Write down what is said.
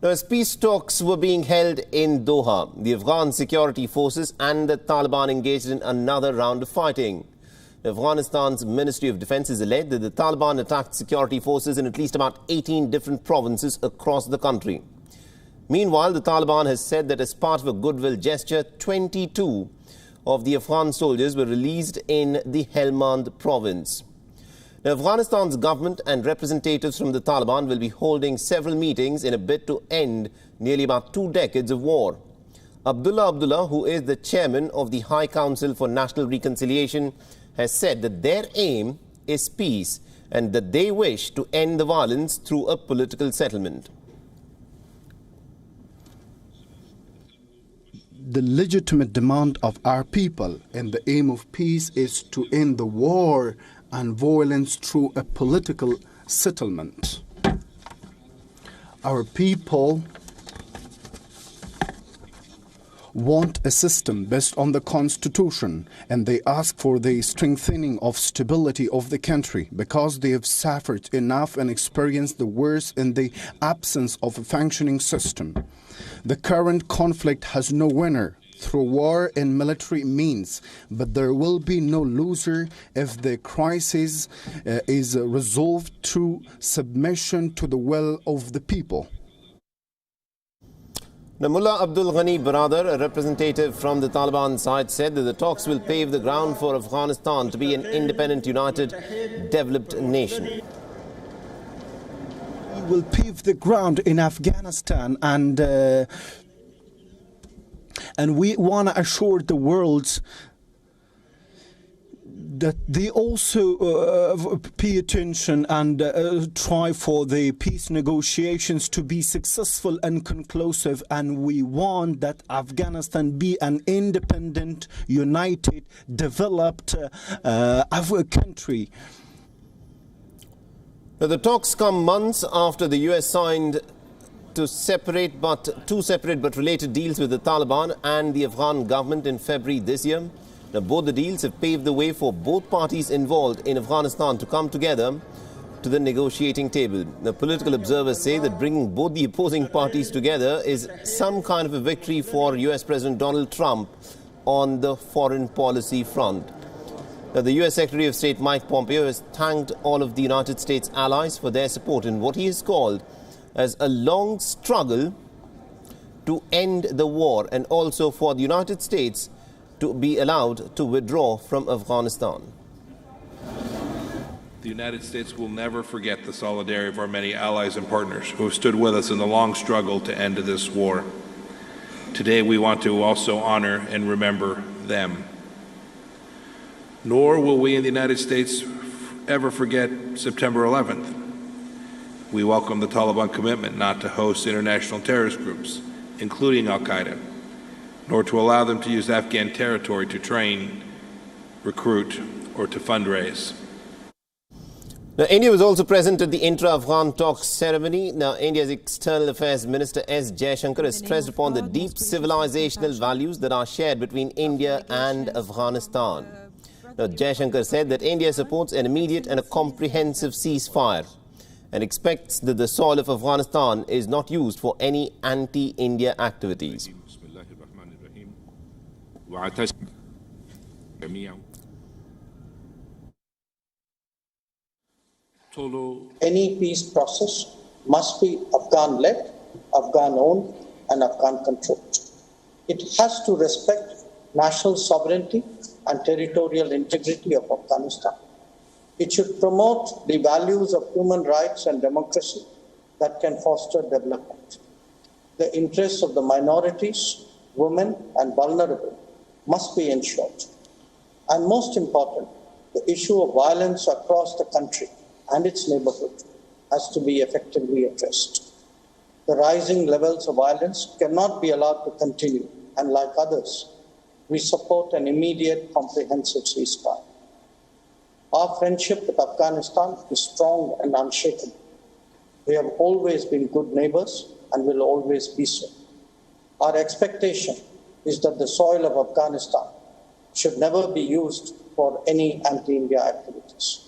Now, as peace talks were being held in Doha, the Afghan security forces and the Taliban engaged in another round of fighting. Afghanistan's Ministry of Defense has alleged that the Taliban attacked security forces in at least about 18 different provinces across the country. Meanwhile, the Taliban has said that as part of a goodwill gesture, 22 of the Afghan soldiers were released in the Helmand province. Now, Afghanistan's government and representatives from the Taliban will be holding several meetings in a bid to end nearly about 2 decades of war. Abdullah, who is the chairman of the High Council for National Reconciliation, has said that their aim is peace and that they wish to end the violence through a political settlement. The legitimate demand of our people and the aim of peace is to end the war and violence through a political settlement. Our people want a system based on the Constitution, and they ask for the strengthening of stability of the country because they have suffered enough and experienced the worst in the absence of a functioning system. The current conflict has no winner through war and military means, but there will be no loser if the crisis is resolved through submission to the will of the people. Now, Mullah Abdul Ghani Baradar, a representative from the Taliban side, said that the talks will pave the ground for Afghanistan to be an independent, united, developed nation. We will pave the ground in Afghanistan, and we want to assure the world that they also pay attention and try for the peace negotiations to be successful and conclusive. And we want that Afghanistan be an independent, united, developed country. Now, the talks come months after the US signed two separate but related deals with the Taliban and the Afghan government in February this year. Now, both the deals have paved the way for both parties involved in Afghanistan to come together to the negotiating table. The political observers say that bringing both the opposing parties together is some kind of a victory for US President Donald Trump on the foreign policy front. Now, the US Secretary of State Mike Pompeo has thanked all of the United States allies for their support in what he has called as a long struggle to end the war, and also for the United States to be allowed to withdraw from Afghanistan. The United States will never forget the solidarity of our many allies and partners who have stood with us in the long struggle to end this war. Today we want to also honor and remember them. Nor will we in the United States ever forget September 11th. We welcome the Taliban commitment not to host international terrorist groups, including Al-Qaeda, nor to allow them to use Afghan territory to train, recruit, or to fundraise. Now, India was also present at the Intra-Afghan talks ceremony. Now, India's External Affairs Minister S. Jaishankar has stressed upon the deep civilizational values that are shared between India and Afghanistan. Now, Jaishankar said that India supports an immediate and a comprehensive ceasefire and expects that the soil of Afghanistan is not used for any anti-India activities. Any peace process must be Afghan-led, Afghan-owned, and Afghan-controlled. It has to respect national sovereignty and territorial integrity of Afghanistan. It should promote the values of human rights and democracy that can foster development. The interests of the minorities, women, and vulnerable must be ensured. And most important, the issue of violence across the country and its neighborhood has to be effectively addressed. The rising levels of violence cannot be allowed to continue, and like others, we support an immediate, comprehensive ceasefire. Our friendship with Afghanistan is strong and unshakable. We have always been good neighbors and will always be so. Our expectation is that the soil of Afghanistan should never be used for any anti-India activities.